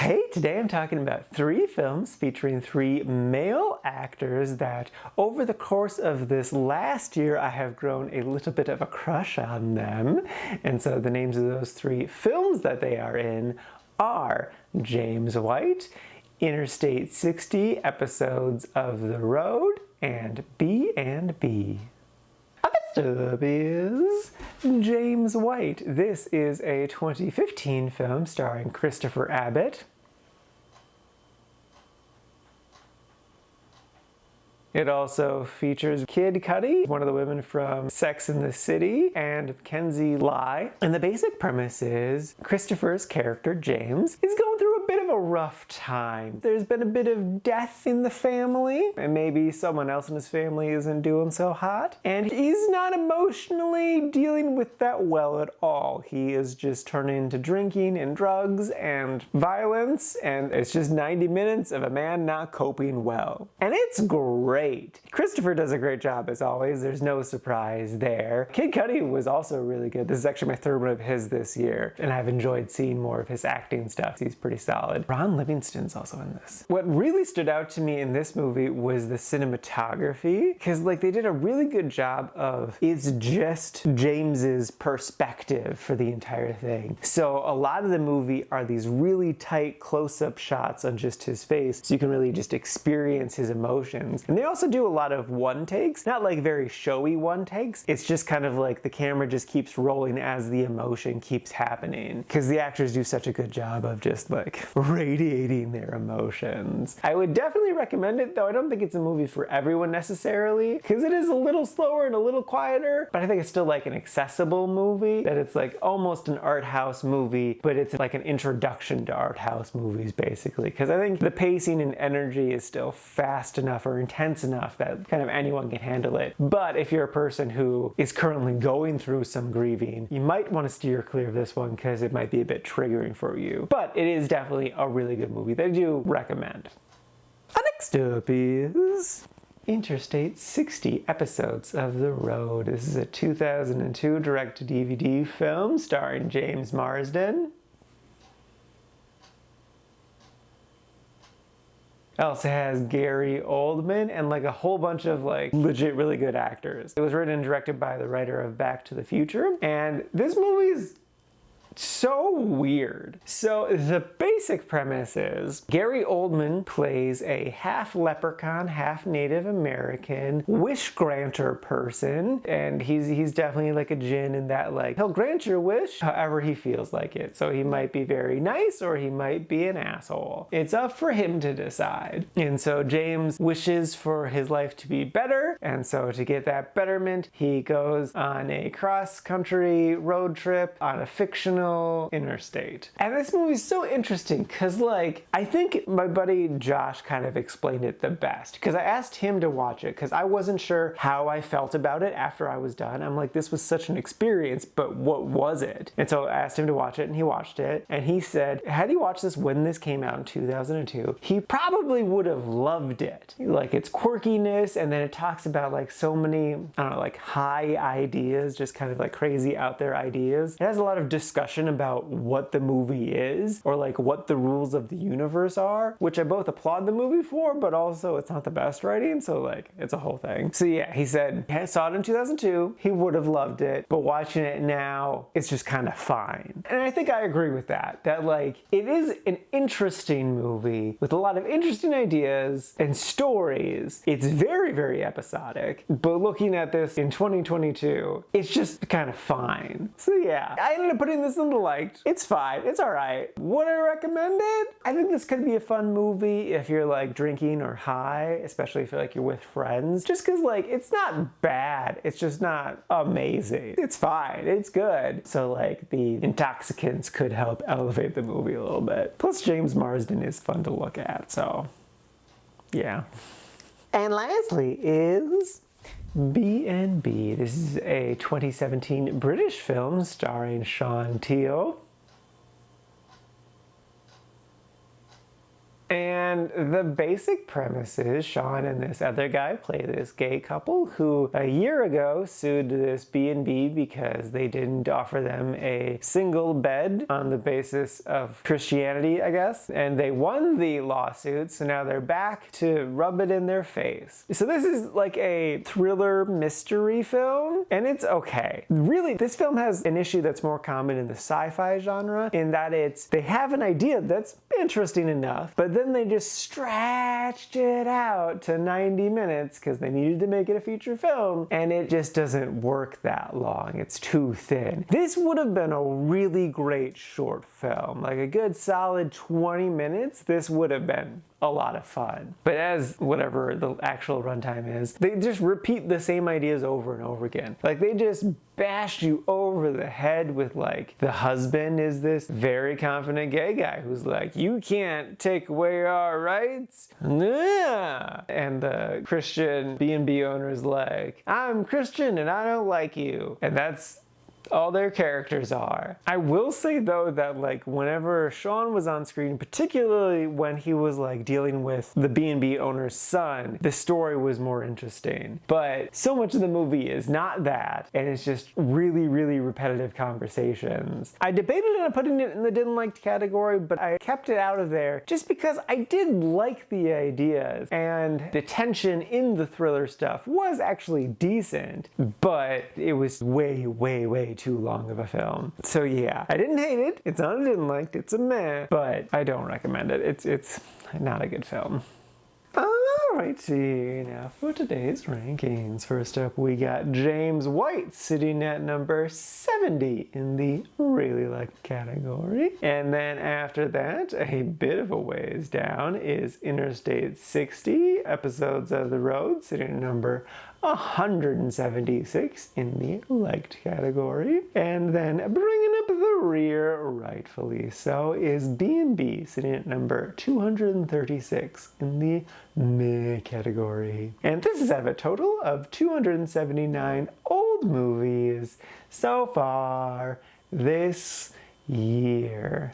Hey, today I'm talking about 3 films featuring 3 male actors that over the course of this last year I have grown a little bit of a crush on them. And so the names of those 3 films that they are in are James White, Interstate 60, Episodes of the Road, and B&B. First up is James White. This is a 2015 film starring Christopher Abbott. It also features Kid Cudi, one of the women from Sex and the City, and Kenzie Lai. And the basic premise is Christopher's character, James, is going through a bit of a rough time. There's been a bit of death in the family, and maybe someone else in his family isn't doing so hot. And he's not emotionally dealing with that well at all. He is just turning to drinking and drugs and violence, and it's just 90 minutes of a man not coping well. And it's great. Christopher does a great job as always. There's no surprise there. Kid Cudi was also really good. This is actually my 3rd one of his this year, and I've enjoyed seeing more of his acting stuff. He's pretty solid. Ron Livingston's also in this. What really stood out to me in this movie was the cinematography, because they did a really good job of it's just James's perspective for the entire thing. So a lot of the movie are these really tight close-up shots on just his face, so you can really just experience his emotions. And they also do a lot of one takes, not very showy one takes. It's just kind of the camera just keeps rolling as the emotion keeps happening, because the actors do such a good job of just radiating their emotions. I would definitely recommend it, though I don't think it's a movie for everyone necessarily, because it is a little slower and a little quieter, but I think it's still an accessible movie, that it's almost an art house movie, but it's an introduction to art house movies basically, because I think the pacing and energy is still fast enough or intense enough that kind of anyone can handle it. But if you're a person who is currently going through some grieving, you might want to steer clear of this one because it might be a bit triggering for you. But it is definitely a really good movie that I do recommend. Next up is Interstate 60, Episodes of the Road. This is a 2002 direct-to-DVD film starring James Marsden. It also has Gary Oldman and a whole bunch of legit really good actors. It was written and directed by the writer of Back to the Future, and this movie is so weird. So the basic premise is Gary Oldman plays a half leprechaun, half Native American wish granter person, and he's definitely a djinn in that he'll grant your wish however he feels like it. So he might be very nice or he might be an asshole. It's up for him to decide. And so James wishes for his life to be better, and so to get that betterment he goes on a cross-country road trip on a fictional interstate. And this movie's so interesting because I think my buddy Josh kind of explained it the best, because I asked him to watch it because I wasn't sure how I felt about it after I was done. I'm this was such an experience, but what was it? And so I asked him to watch it, and he watched it, and he said had he watched this when this came out in 2002, he probably would have loved it. Its quirkiness, and then it talks about so many, I don't know, high ideas, just kind of crazy out there ideas. It has a lot of discussion about what the movie is, or what the rules of the universe are, which I both applaud the movie for, but also it's not the best writing, so it's a whole thing. So yeah, he said he saw it in 2002, he would have loved it, but watching it now, it's just kind of fine. And I think I agree with that it is an interesting movie with a lot of interesting ideas and stories. It's very, very episodic, but looking at this in 2022, it's just kind of fine. So yeah, I ended up putting this in the liked. It's fine. It's alright. Would I recommend it? I think this could be a fun movie if you're drinking or high, especially if you're with friends. Just because it's not bad. It's just not amazing. It's fine. It's good. So the intoxicants could help elevate the movie a little bit. Plus James Marsden is fun to look at, so yeah. And lastly is B&B. This is a 2017 British film starring Sean Teal. And the basic premise is Sean and this other guy play this gay couple who a year ago sued this B&B because they didn't offer them a single bed on the basis of Christianity, I guess. And they won the lawsuit, so now they're back to rub it in their face. So this is like a thriller mystery film, and it's okay. Really, this film has an issue that's more common in the sci-fi genre, in that they have an idea that's interesting enough, but then they just stretched it out to 90 minutes because they needed to make it a feature film, and it just doesn't work that long. It's too thin. This would have been a really great short film, like a good solid 20 minutes. This would have been a lot of fun. But as whatever the actual runtime is, they just repeat the same ideas over and over again. Like they just bash you over the head with like, the husband is this very confident gay guy who's like, you can't take away our rights. Yeah. And the Christian B&B owner's like, I'm Christian and I don't like you. And that's all their characters are. I will say though that like whenever Sean was on screen, particularly when he was like dealing with the B&B owner's son, the story was more interesting. But so much of the movie is not that, and it's just really, really repetitive conversations. I debated on putting it in the didn't like category, but I kept it out of there just because I did like the ideas, and the tension in the thriller stuff was actually decent, but it was way, way, way too long of a film. So yeah, I didn't hate it. It's not a didn't like, it's a meh, but I don't recommend it. It's not a good film. Alrighty, now for today's rankings. First up, we got James White sitting at number 70 in the really liked category. And then after that, a bit of a ways down, is Interstate 60, Episodes of the Road, sitting at number 176 in the liked category. And then bringing up the rear, rightfully so, is B&B, sitting at number 236 in the meh category. And this is out of a total of 279 old movies so far this year.